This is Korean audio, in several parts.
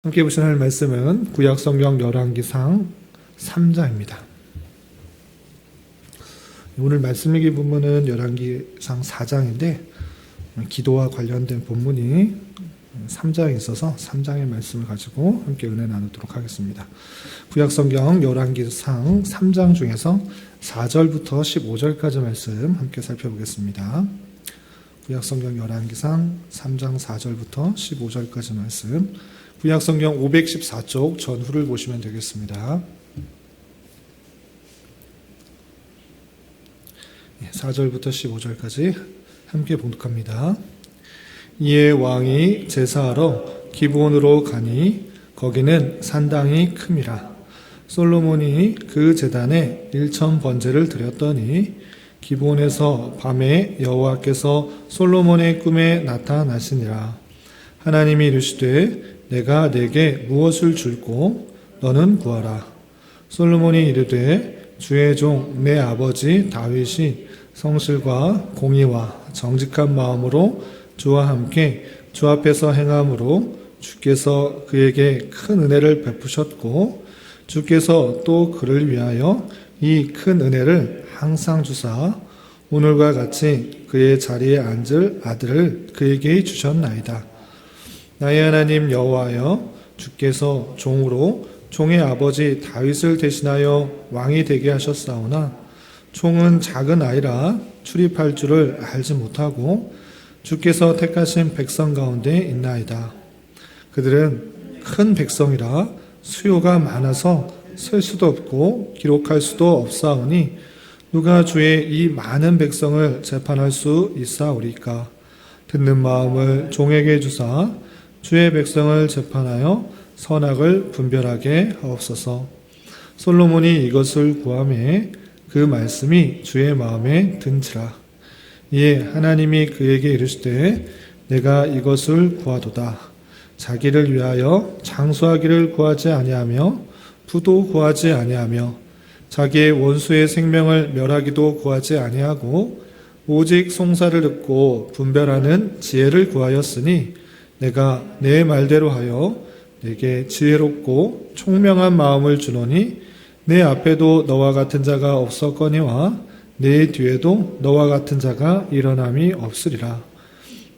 함께 보신 하나님 말씀은 구약성경 열왕기상 3장입니다. 오늘 말씀 읽기 본문은 열왕기상 4장인데 기도와 관련된 본문이 3장에 있어서 3장의 말씀을 가지고 함께 은혜 나누도록 하겠습니다. 구약성경 열왕기상 3장 중에서 4절부터 15절까지 말씀 함께 살펴보겠습니다. 구약성경 열왕기상 3장 4절부터 15절까지 말씀, 구약성경 514쪽 전후를 보시면 되겠습니다. 4절부터 15절까지 함께 봉독합니다. 이에 왕이 제사하러 기브온으로 가니 거기는 산당이 큼이라. 솔로몬이 그 제단에 1000번제를 드렸더니 기브온에서 밤에 여호와께서 솔로몬의 꿈에 나타나시니라. 하나님이 이르시되 내가 내게 무엇을 줄꼬 너는 구하라. 솔로몬이 이르되 주의 종 내 아버지 다윗이 성실과 공의와 정직한 마음으로 주와 함께 주 앞에서 행함으로 주께서 그에게 큰 은혜를 베푸셨고 주께서 또 그를 위하여 이 큰 은혜를 항상 주사 오늘과 같이 그의 자리에 앉을 아들을 그에게 주셨나이다. 나의 하나님 여호와여, 주께서 종으로 종의 아버지 다윗을 대신하여 왕이 되게 하셨사오나 종은 작은 아이라 출입할 줄을 알지 못하고 주께서 택하신 백성 가운데 있나이다. 그들은 큰 백성이라 수요가 많아서 셀 수도 없고 기록할 수도 없사오니 누가 주의 이 많은 백성을 재판할 수 있사오리까? 듣는 마음을 종에게 주사 주의 백성을 재판하여 선악을 분별하게 하옵소서. 솔로몬이 이것을 구하매 그 말씀이 주의 마음에 든지라. 이에 하나님이 그에게 이르시되 내가 이것을 구하도다. 자기를 위하여 장수하기를 구하지 아니하며 부도 구하지 아니하며 자기의 원수의 생명을 멸하기도 구하지 아니하고 오직 송사를 듣고 분별하는 지혜를 구하였으니 내가 내 말대로 하여 내게 지혜롭고 총명한 마음을 주노니 내 앞에도 너와 같은 자가 없었거니와 내 뒤에도 너와 같은 자가 일어남이 없으리라.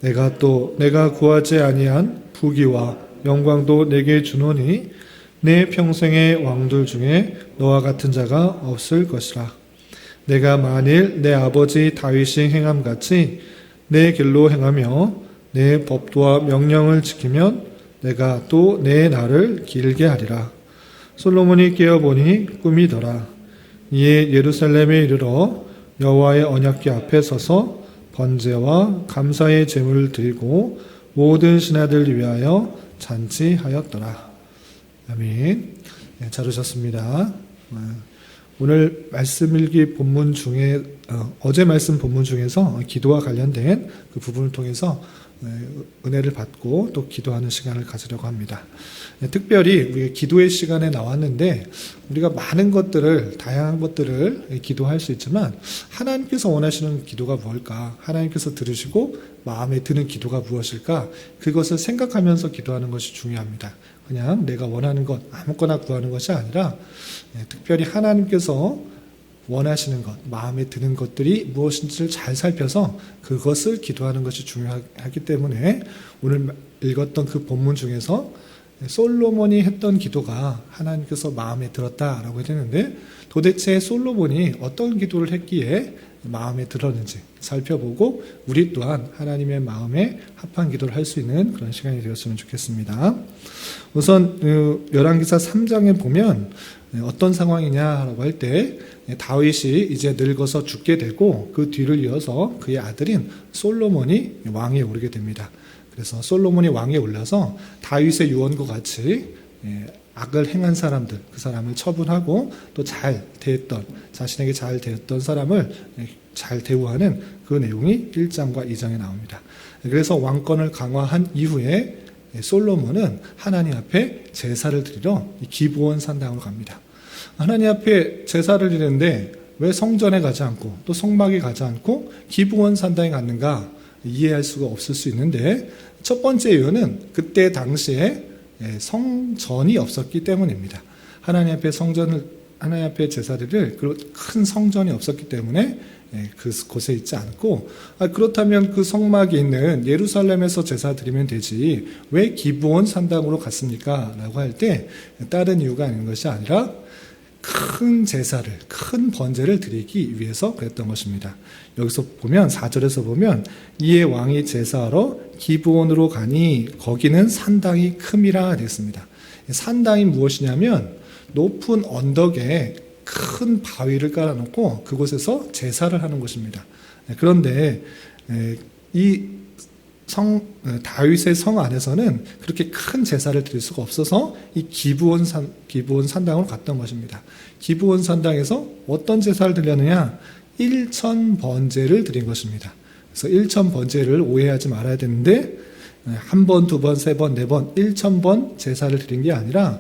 내가 구하지 아니한 부귀와 영광도 내게 주노니 내 평생의 왕들 중에 너와 같은 자가 없을 것이라. 내가 만일 내 아버지 다윗이 행함같이 내 길로 행하며 내 법도와 명령을 지키면 내가 또 내 날을 길게 하리라. 솔로몬이 깨어보니 꿈이더라. 이에 예루살렘에 이르러 여호와의 언약궤 앞에 서서 번제와 감사의 제물을 드리고 모든 신하들 위하여 잔치하였더라. 아멘. 네, 잘 오셨습니다. 오늘 말씀 읽기 본문 중에 어제 말씀 본문 중에서 기도와 관련된 그 부분을 통해서 은혜를 받고 또 기도하는 시간을 가지려고 합니다. 특별히 우리가 기도의 시간에 나왔는데 우리가 많은 것들을 다양한 것들을 기도할 수 있지만 하나님께서 원하시는 기도가 뭘까? 하나님께서 들으시고 마음에 드는 기도가 무엇일까? 그것을 생각하면서 기도하는 것이 중요합니다. 그냥 내가 원하는 것 아무거나 구하는 것이 아니라 특별히 하나님께서 원하시는 것, 마음에 드는 것들이 무엇인지를 잘 살펴서 그것을 기도하는 것이 중요하기 때문에 오늘 읽었던 그 본문 중에서 솔로몬이 했던 기도가 하나님께서 마음에 들었다라고 했는데 도대체 솔로몬이 어떤 기도를 했기에 마음에 들었는지 살펴보고 우리 또한 하나님의 마음에 합한 기도를 할 수 있는 그런 시간이 되었으면 좋겠습니다. 우선 열왕기사 3장에 보면 어떤 상황이냐라고 할 때 다윗이 이제 늙어서 죽게 되고 그 뒤를 이어서 그의 아들인 솔로몬이 왕위에 오르게 됩니다. 그래서 솔로몬이 왕위에 올라서 다윗의 유언과 같이 악을 행한 사람들, 그 사람을 처분하고 또 잘 대했던, 자신에게 잘 대했던 사람을 잘 대우하는 그 내용이 1장과 2장에 나옵니다. 그래서 왕권을 강화한 이후에 솔로몬은 하나님 앞에 제사를 드리러 기브온 산당으로 갑니다. 하나님 앞에 제사를 드리는데 왜 성전에 가지 않고 또 성막에 가지 않고 기브온 산당에 갔는가 이해할 수가 없을 수 있는데 첫 번째 이유는 그때 당시에 성전이 없었기 때문입니다. 하나님 앞에 제사드릴 큰 성전이 없었기 때문에 그곳에 있지 않고, 그렇다면 그 성막이 있는 예루살렘에서 제사 드리면 되지 왜 기브온 산당으로 갔습니까? 라고 할 때 다른 이유가 있는 것이 아니라 큰 제사를, 큰 번제를 드리기 위해서 그랬던 것입니다. 여기서 보면 4절에서 보면 이에 왕이 제사하러 기브온으로 가니 거기는 산당이 큼이라 되었습니다. 산당이 무엇이냐면 높은 언덕에 큰 바위를 깔아놓고 그곳에서 제사를 하는 것입니다. 그런데 이 다윗의 성 안에서는 그렇게 큰 제사를 드릴 수가 없어서 이 기브온 산당으로 갔던 것입니다. 기브온 산당에서 어떤 제사를 드렸느냐? 1천 번제를 드린 것입니다. 그래서 1천 번제를 오해하지 말아야 되는데 한 번, 두 번, 세 번, 네 번, 1,000번 제사를 드린 게 아니라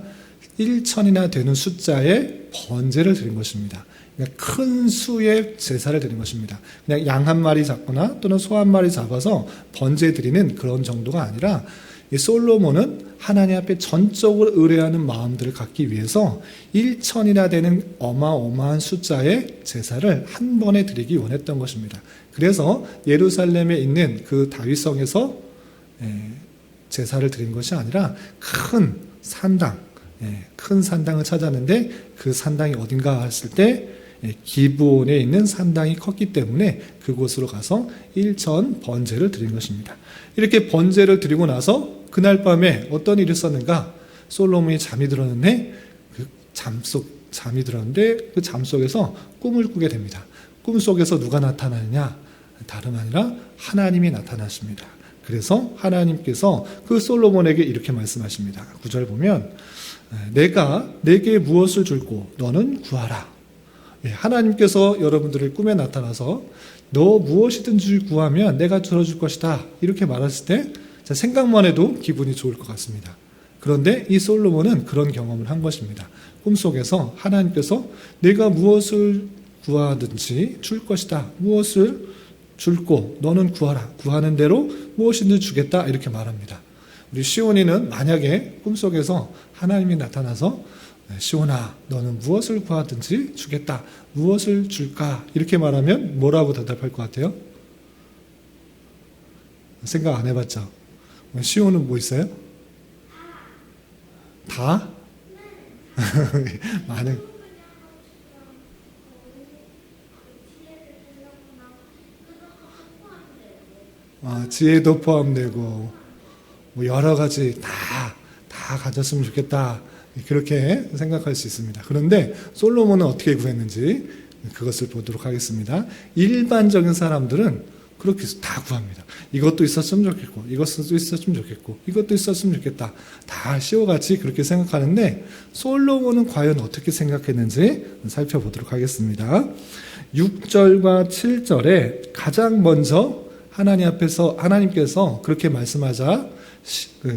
1천이나 되는 숫자의 번제를 드린 것입니다. 그러니까 큰 수의 제사를 드린 것입니다. 그냥 양 한 마리 잡거나 또는 소 한 마리 잡아서 번제 드리는 그런 정도가 아니라 이 솔로몬은 하나님 앞에 전적으로 의뢰하는 마음들을 갖기 위해서 1천이나 되는 어마어마한 숫자의 제사를 한 번에 드리기 원했던 것입니다. 그래서 예루살렘에 있는 그 다윗성에서 제사를 드린 것이 아니라 큰 산당, 큰 산당을 찾았는데 그 산당이 어딘가 했을 때 기브온에 있는 산당이 컸기 때문에 그곳으로 가서 1천 번제를 드린 것입니다. 이렇게 번제를 드리고 나서 그날 밤에 어떤 일이 있었는가? 솔로몬이 잠이 들었는데 그 잠 속에서 꿈을 꾸게 됩니다. 꿈 속에서 누가 나타나느냐? 다름 아니라 하나님이 나타나십니다. 그래서 하나님께서 그 솔로몬에게 이렇게 말씀하십니다. 9절 보면 내가 내게 무엇을 줄고 너는 구하라. 하나님께서 여러분들의 꿈에 나타나서 너 무엇이든지 구하면 내가 들어줄 것이다 이렇게 말했을 때 생각만 해도 기분이 좋을 것 같습니다. 그런데 이 솔로몬은 그런 경험을 한 것입니다. 꿈속에서 하나님께서 내가 무엇을 구하든지 줄 것이다. 무엇을 줄고 너는 구하라. 구하는 대로 무엇이든지 주겠다 이렇게 말합니다. 우리 시온이는 만약에 꿈속에서 하나님이 나타나서 시온아 너는 무엇을 구하든지 주겠다. 무엇을 줄까? 이렇게 말하면 뭐라고 대답할 것 같아요? 생각 안 해봤죠? 시온은 뭐 있어요? 다? 많은 지혜도 포함되고 뭐 여러 가지 다 가졌으면 좋겠다 그렇게 생각할 수 있습니다. 그런데 솔로몬은 어떻게 구했는지 그것을 보도록 하겠습니다. 일반적인 사람들은 그렇게 다 구합니다. 이것도 있었으면 좋겠고 이것도 있었으면 좋겠고 이것도 있었으면 좋겠다. 다 시오같이 그렇게 생각하는데 솔로몬은 과연 어떻게 생각했는지 살펴보도록 하겠습니다. 6절과 7절에 가장 먼저 하나님께서 그렇게 말씀하자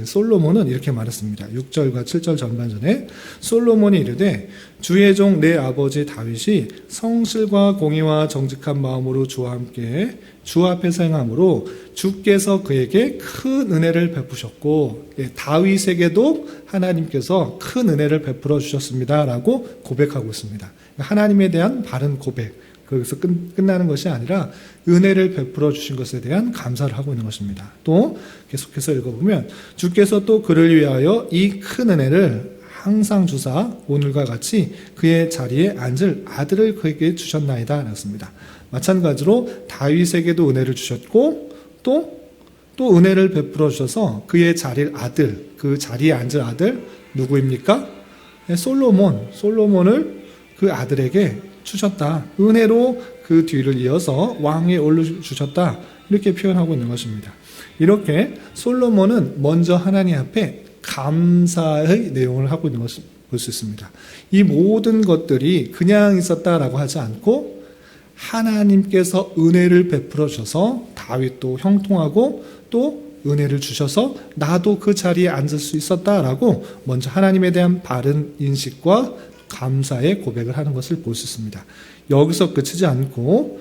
솔로몬은 이렇게 말했습니다. 6절과 7절 전반전에 솔로몬이 이르되 주의 종 내 아버지 다윗이 성실과 공의와 정직한 마음으로 주와 함께 주 앞에서 행함으로 주께서 그에게 큰 은혜를 베푸셨고 다윗에게도 하나님께서 큰 은혜를 베풀어 주셨습니다 라고 고백하고 있습니다. 하나님에 대한 바른 고백, 거기서 끝나는 것이 아니라 은혜를 베풀어 주신 것에 대한 감사를 하고 있는 것입니다. 또 계속해서 읽어보면 주께서 또 그를 위하여 이 큰 은혜를 항상 주사 오늘과 같이 그의 자리에 앉을 아들을 그에게 주셨나이다 라습니다. 마찬가지로 다윗에게도 은혜를 주셨고 또 은혜를 베풀어 주셔서 그의 그 자리에 앉을 아들 누구입니까? 솔로몬을 그 아들에게 주셨다. 은혜로 그 뒤를 이어서 왕위에 올려주셨다. 이렇게 표현하고 있는 것입니다. 이렇게 솔로몬은 먼저 하나님 앞에 감사의 내용을 하고 있는 것을 볼 수 있습니다. 이 모든 것들이 그냥 있었다라고 하지 않고 하나님께서 은혜를 베풀어 주셔서 다윗도 형통하고 또 은혜를 주셔서 나도 그 자리에 앉을 수 있었다라고 먼저 하나님에 대한 바른 인식과 감사의 고백을 하는 것을 볼 수 있습니다. 여기서 그치지 않고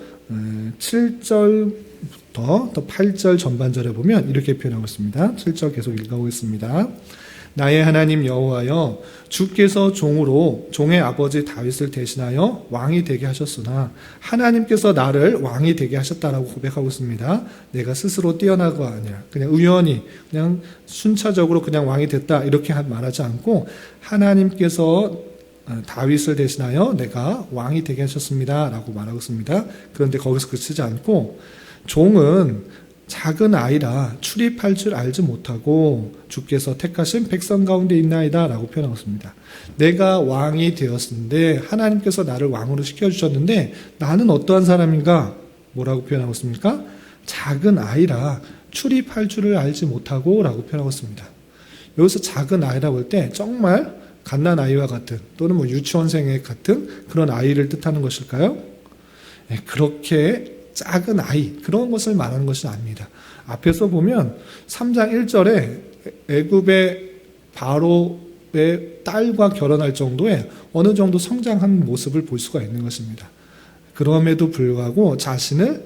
7절부터 또 8절 전반절에 보면 이렇게 표현하고 있습니다. 7절 계속 읽어보겠습니다. 나의 하나님 여호와여, 주께서 종으로 종의 아버지 다윗을 대신하여 왕이 되게 하셨으나 하나님께서 나를 왕이 되게 하셨다라고 고백하고 있습니다. 내가 스스로 뛰어나가 아니라 그냥 우연히 그냥 순차적으로 그냥 왕이 됐다 이렇게 말하지 않고 하나님께서 다윗을 대신하여 내가 왕이 되게 하셨습니다 라고 말하고 있습니다. 그런데 거기서 그치지 않고 종은 작은 아이라 출입할 줄 알지 못하고 주께서 택하신 백성 가운데 있나이다 라고 표현하고 있습니다. 내가 왕이 되었는데 하나님께서 나를 왕으로 시켜주셨는데 나는 어떠한 사람인가? 뭐라고 표현하고 있습니까? 작은 아이라 출입할 줄을 알지 못하고 라고 표현하고 있습니다. 여기서 작은 아이라고 할 때 정말 갓난아이와 같은 또는 유치원생 같은 그런 아이를 뜻하는 것일까요? 네, 그렇게 작은 아이 그런 것을 말하는 것이 아닙니다. 앞에서 보면 3장 1절에 애굽의 바로의 딸과 결혼할 정도의 어느 정도 성장한 모습을 볼 수가 있는 것입니다. 그럼에도 불구하고 자신을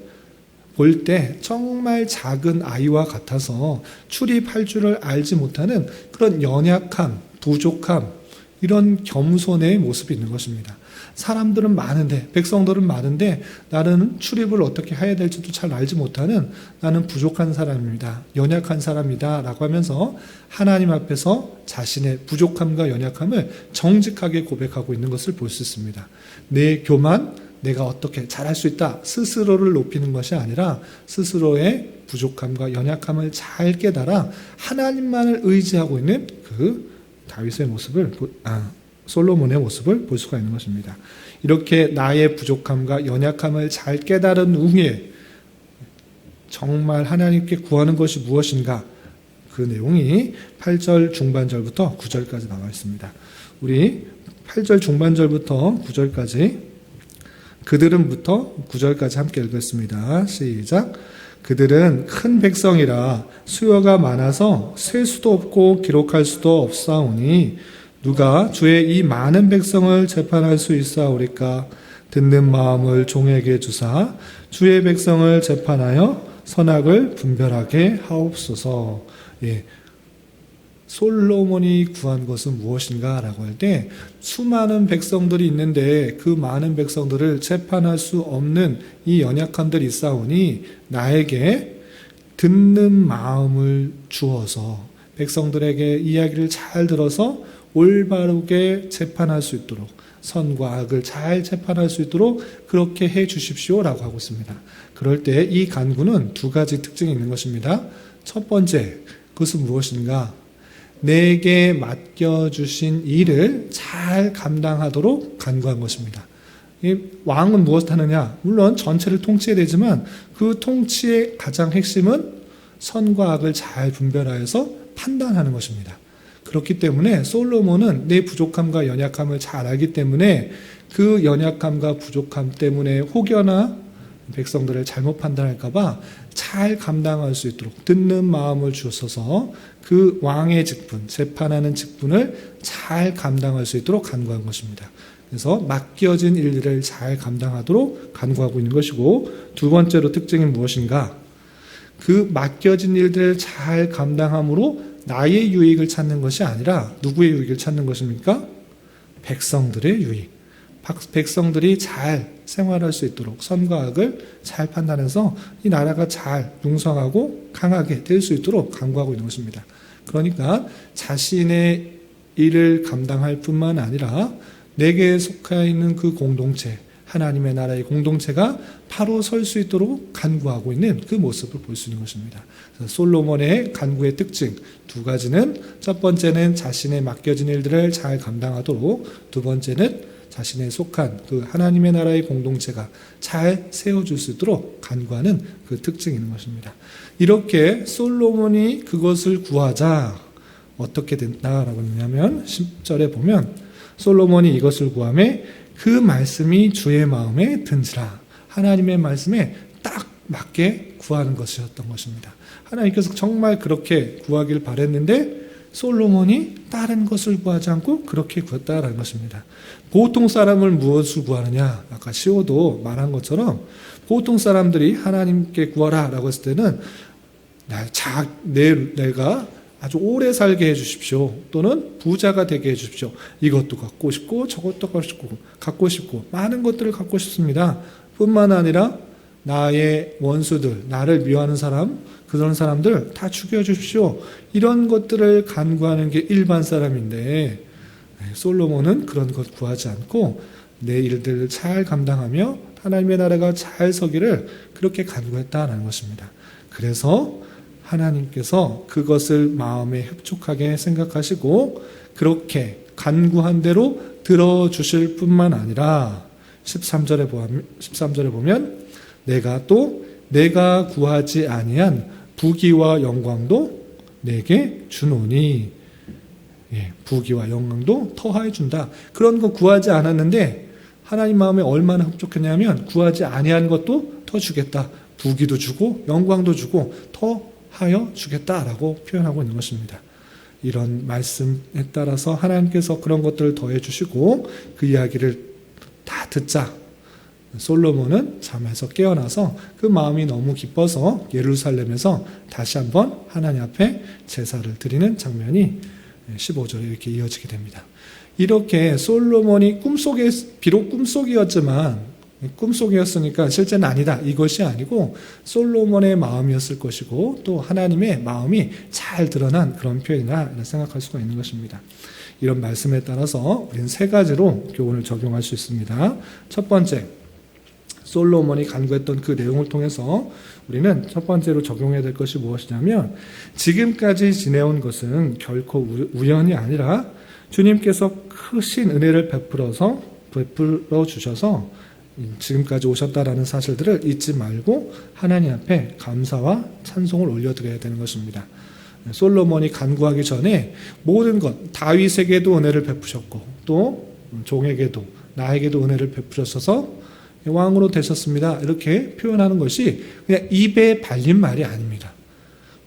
볼 때 정말 작은 아이와 같아서 출입할 줄을 알지 못하는 그런 연약함, 부족함, 이런 겸손의 모습이 있는 것입니다. 사람들은 많은데, 백성들은 많은데 나는 출입을 어떻게 해야 될지도 잘 알지 못하는 나는 부족한 사람입니다. 연약한 사람이다 라고 하면서 하나님 앞에서 자신의 부족함과 연약함을 정직하게 고백하고 있는 것을 볼 수 있습니다. 내 교만, 내가 어떻게 잘할 수 있다 스스로를 높이는 것이 아니라 스스로의 부족함과 연약함을 잘 깨달아 하나님만을 의지하고 있는 그 다윗의 모습을 솔로몬의 모습을 볼 수가 있는 것입니다. 이렇게 나의 부족함과 연약함을 잘 깨달은 후에 정말 하나님께 구하는 것이 무엇인가? 그 내용이 8절 중반절부터 9절까지 나와 있습니다. 우리 8절 중반절부터 9절까지 그들은부터 9절까지 함께 읽겠습니다. 시작. 그들은 큰 백성이라 수요가 많아서 셀 수도 없고 기록할 수도 없사오니 누가 주의 이 많은 백성을 재판할 수 있사오리까? 듣는 마음을 종에게 주사 주의 백성을 재판하여 선악을 분별하게 하옵소서. 예. 솔로몬이 구한 것은 무엇인가 라고 할 때 수많은 백성들이 있는데 그 많은 백성들을 재판할 수 없는 이 연약함들이 있사오니 나에게 듣는 마음을 주어서 백성들에게 이야기를 잘 들어서 올바르게 재판할 수 있도록 선과 악을 잘 재판할 수 있도록 그렇게 해 주십시오 라고 하고 있습니다. 그럴 때 이 간구는 두 가지 특징이 있는 것입니다. 첫 번째, 그것은 무엇인가? 내게 맡겨주신 일을 잘 감당하도록 간구한 것입니다. 이 왕은 무엇을 하느냐? 물론 전체를 통치해야 되지만 그 통치의 가장 핵심은 선과 악을 잘 분별하여서 판단하는 것입니다. 그렇기 때문에 솔로몬은 내 부족함과 연약함을 잘 알기 때문에 그 연약함과 부족함 때문에 혹여나 백성들을 잘못 판단할까봐 잘 감당할 수 있도록 듣는 마음을 주셔서 그 왕의 직분, 재판하는 직분을 잘 감당할 수 있도록 간구한 것입니다. 그래서 맡겨진 일들을 잘 감당하도록 간구하고 있는 것이고, 두 번째로 특징이 무엇인가? 그 맡겨진 일들을 잘 감당함으로 나의 유익을 찾는 것이 아니라 누구의 유익을 찾는 것입니까? 백성들의 유익. 백성들이 잘 생활할 수 있도록 선과 악을 잘 판단해서 이 나라가 잘 융성하고 강하게 될 수 있도록 간구하고 있는 것입니다. 그러니까 자신의 일을 감당할 뿐만 아니라 내게 속해 있는 그 공동체, 하나님의 나라의 공동체가 바로 설 수 있도록 간구하고 있는 그 모습을 볼 수 있는 것입니다. 그래서 솔로몬의 간구의 특징 두 가지는, 첫 번째는 자신의 맡겨진 일들을 잘 감당하도록, 두 번째는 자신의 속한 그 하나님의 나라의 공동체가 잘 세워줄 수 있도록 간구하는 그 특징이 있는 것입니다. 이렇게 솔로몬이 그것을 구하자 어떻게 됐다라고 하냐면 10절에 보면 솔로몬이 이것을 구하매 그 말씀이 주의 마음에 든지라. 하나님의 말씀에 딱 맞게 구하는 것이었던 것입니다. 하나님께서 정말 그렇게 구하길 바랬는데 솔로몬이 다른 것을 구하지 않고 그렇게 구했다라는 것입니다. 보통 사람을 무엇을 구하느냐? 아까 시오도 말한 것처럼 보통 사람들이 하나님께 구하라 라고 했을 때는 내가 아주 오래 살게 해주십시오. 또는 부자가 되게 해주십시오. 이것도 갖고 싶고 저것도 갖고 싶고 많은 것들을 갖고 싶습니다. 뿐만 아니라 나의 원수들, 나를 미워하는 사람, 그런 사람들 다 죽여주십시오. 이런 것들을 간구하는 게 일반 사람인데 솔로몬은 그런 것 구하지 않고 내 일들을 잘 감당하며 하나님의 나라가 잘 서기를 그렇게 간구했다라는 것입니다. 그래서 하나님께서 그것을 마음에 흡족하게 생각하시고 그렇게 간구한 대로 들어주실 뿐만 아니라 13절에 보면 내가 구하지 아니한 부귀와 영광도 내게 주노니, 부귀와 영광도 더하여 준다. 그런 거 구하지 않았는데 하나님 마음에 얼마나 흡족했냐면 구하지 아니한 것도 더 주겠다. 부귀도 주고 영광도 주고 더하여 주겠다라고 표현하고 있는 것입니다. 이런 말씀에 따라서 하나님께서 그런 것들을 더해 주시고 그 이야기를 다 듣자 솔로몬은 잠에서 깨어나서 그 마음이 너무 기뻐서 예루살렘에서 다시 한번 하나님 앞에 제사를 드리는 장면이 15절에 이렇게 이어지게 됩니다. 이렇게 솔로몬이 비록 꿈속이었으니까 실제는 아니다. 이것이 아니고 솔로몬의 마음이었을 것이고 또 하나님의 마음이 잘 드러난 그런 표현이라 생각할 수가 있는 것입니다. 이런 말씀에 따라서 우리는 세 가지로 교훈을 적용할 수 있습니다. 첫 번째, 솔로몬이 간구했던 그 내용을 통해서 우리는 첫 번째로 적용해야 될 것이 무엇이냐면 지금까지 지내온 것은 결코 우연이 아니라 주님께서 크신 은혜를 베풀어 주셔서 지금까지 오셨다라는 사실들을 잊지 말고 하나님 앞에 감사와 찬송을 올려드려야 되는 것입니다. 솔로몬이 간구하기 전에 모든 것, 다윗에게도 은혜를 베푸셨고 또 종에게도 나에게도 은혜를 베푸셔서 왕으로 되셨습니다. 이렇게 표현하는 것이 그냥 입에 발린 말이 아닙니다.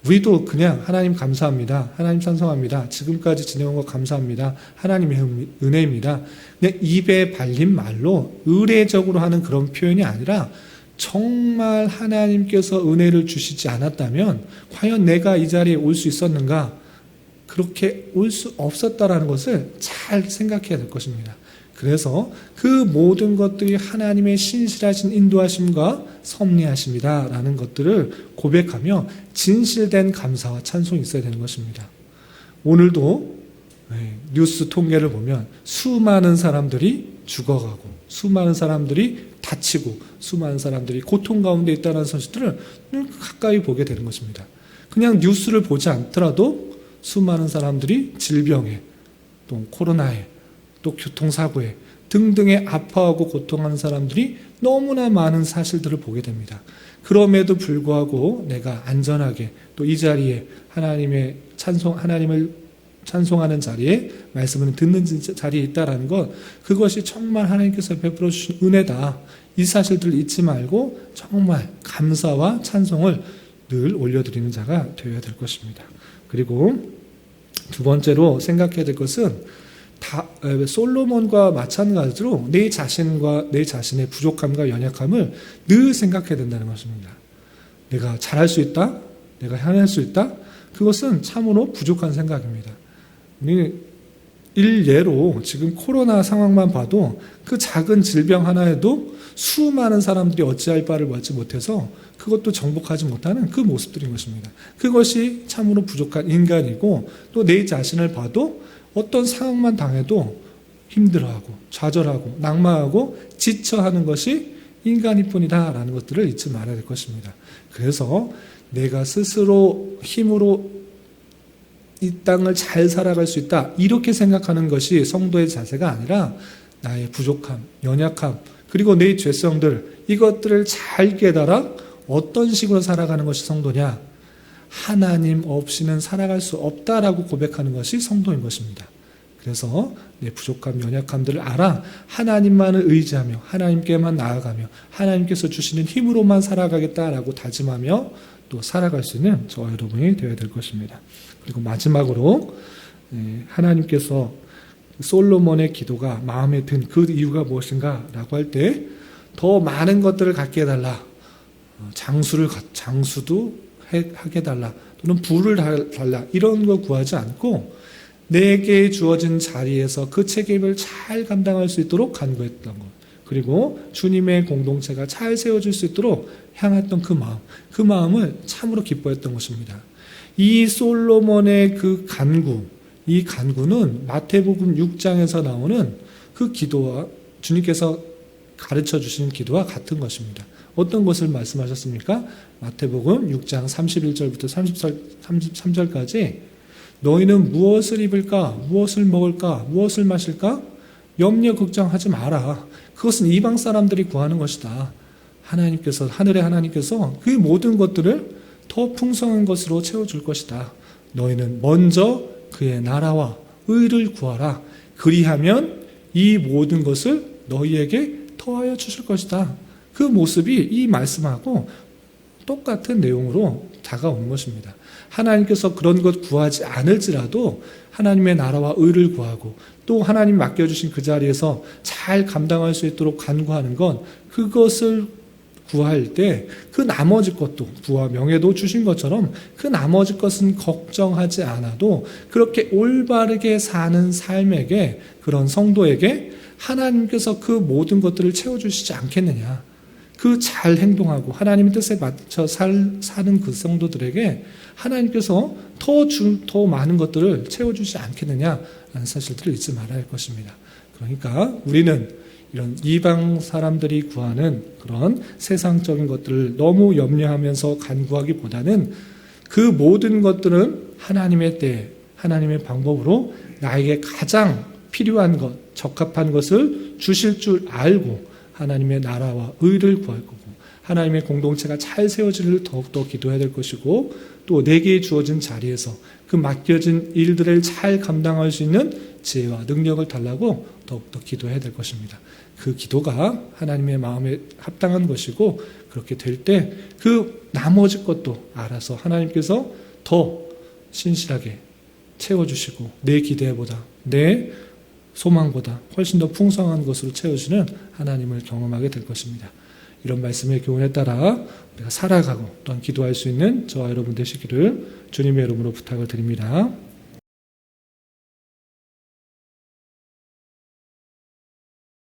우리도 그냥 하나님 감사합니다. 하나님 찬송합니다. 지금까지 지내온 것 감사합니다. 하나님의 은혜입니다. 그냥 입에 발린 말로 의례적으로 하는 그런 표현이 아니라 정말 하나님께서 은혜를 주시지 않았다면 과연 내가 이 자리에 올 수 있었는가? 그렇게 올 수 없었다라는 것을 잘 생각해야 될 것입니다. 그래서 그 모든 것들이 하나님의 신실하신 인도하심과 섭리하심이다라는 것들을 고백하며 진실된 감사와 찬송이 있어야 되는 것입니다. 오늘도 뉴스 통계를 보면 수많은 사람들이 죽어가고 수많은 사람들이 다치고 수많은 사람들이 고통 가운데 있다는 사실들을 가까이 보게 되는 것입니다. 그냥 뉴스를 보지 않더라도 수많은 사람들이 질병에 또 코로나에 또 교통사고에 등등에 아파하고 고통하는 사람들이 너무나 많은 사실들을 보게 됩니다. 그럼에도 불구하고 내가 안전하게 또 이 자리에 하나님을 찬송하는 자리에 말씀을 듣는 자리에 있다라는 것, 그것이 정말 하나님께서 베풀어 주신 은혜다. 이 사실들을 잊지 말고 정말 감사와 찬송을 늘 올려드리는 자가 되어야 될 것입니다. 그리고 두 번째로 생각해야 될 것은 솔로몬과 마찬가지로 내 자신의 부족함과 연약함을 늘 생각해야 된다는 것입니다. 내가 잘할 수 있다? 내가 해낼 수 있다? 그것은 참으로 부족한 생각입니다. 우리 일례로 지금 코로나 상황만 봐도 그 작은 질병 하나에도 수많은 사람들이 어찌할 바를 받지 못해서 그것도 정복하지 못하는 그 모습들인 것입니다. 그것이 참으로 부족한 인간이고 또 내 자신을 봐도 어떤 상황만 당해도 힘들어하고 좌절하고 낙마하고 지쳐하는 것이 인간일 뿐이다라는 것들을 잊지 말아야 될 것입니다. 그래서 내가 스스로 힘으로 이 땅을 잘 살아갈 수 있다 이렇게 생각하는 것이 성도의 자세가 아니라 나의 부족함, 연약함 그리고 내 죄성들 이것들을 잘 깨달아 어떤 식으로 살아가는 것이 성도냐? 하나님 없이는 살아갈 수 없다라고 고백하는 것이 성도인 것입니다. 그래서 내 부족함, 연약함들을 알아 하나님만을 의지하며 하나님께만 나아가며 하나님께서 주시는 힘으로만 살아가겠다라고 다짐하며 또 살아갈 수 있는 저와 여러분이 되어야 될 것입니다. 그리고 마지막으로 하나님께서 솔로몬의 기도가 마음에 든 그 이유가 무엇인가 라고 할 때 더 많은 것들을 갖게 해달라. 장수도 하게 해달라. 또는 부를 달라 이런 거 구하지 않고 내게 주어진 자리에서 그 책임을 잘 감당할 수 있도록 간구했던 것. 그리고 주님의 공동체가 잘 세워질 수 있도록 향했던 그 마음을 참으로 기뻐했던 것입니다. 이 솔로몬의 그 간구, 이 간구는 마태복음 6장에서 나오는 그 기도와 주님께서 가르쳐 주신 기도와 같은 것입니다. 어떤 것을 말씀하셨습니까? 마태복음 6장 31절부터 33절까지 너희는 무엇을 입을까? 무엇을 먹을까? 무엇을 마실까? 염려 걱정하지 마라. 그것은 이방 사람들이 구하는 것이다. 하늘의 하나님께서 그 모든 것들을 더 풍성한 것으로 채워줄 것이다. 너희는 먼저 그의 나라와 의를 구하라. 그리하면 이 모든 것을 너희에게 더하여 주실 것이다. 그 모습이 이 말씀하고 똑같은 내용으로 다가오는 것입니다. 하나님께서 그런 것 구하지 않을지라도 하나님의 나라와 의를 구하고 또 하나님 맡겨주신 그 자리에서 잘 감당할 수 있도록 간구하는 건 그것을 구할 때 그 나머지 것도 부와 명예도 주신 것처럼 그 나머지 것은 걱정하지 않아도 그렇게 올바르게 사는 삶에게 그런 성도에게 하나님께서 그 모든 것들을 채워주시지 않겠느냐. 그 잘 행동하고 하나님의 뜻에 맞춰 사는 그 성도들에게 하나님께서 더 많은 것들을 채워주지 않겠느냐라는 사실들을 잊지 말아야 할 것입니다. 그러니까 우리는 이런 이방 사람들이 구하는 그런 세상적인 것들을 너무 염려하면서 간구하기보다는 그 모든 것들은 하나님의 때, 하나님의 방법으로 나에게 가장 필요한 것, 적합한 것을 주실 줄 알고 하나님의 나라와 의를 구할 거고 하나님의 공동체가 잘 세워지기를 더욱더 기도해야 될 것이고 또 내게 주어진 자리에서 그 맡겨진 일들을 잘 감당할 수 있는 지혜와 능력을 달라고 더욱더 기도해야 될 것입니다. 그 기도가 하나님의 마음에 합당한 것이고 그렇게 될 때 그 나머지 것도 알아서 하나님께서 더 신실하게 채워주시고 내 기대보다 내 소망보다 훨씬 더 풍성한 것으로 채워주는 하나님을 경험하게 될 것입니다. 이런 말씀의 교훈에 따라 우리가 살아가고 또한 기도할 수 있는 저와 여러분 되시기를 주님의 이름으로 부탁을 드립니다.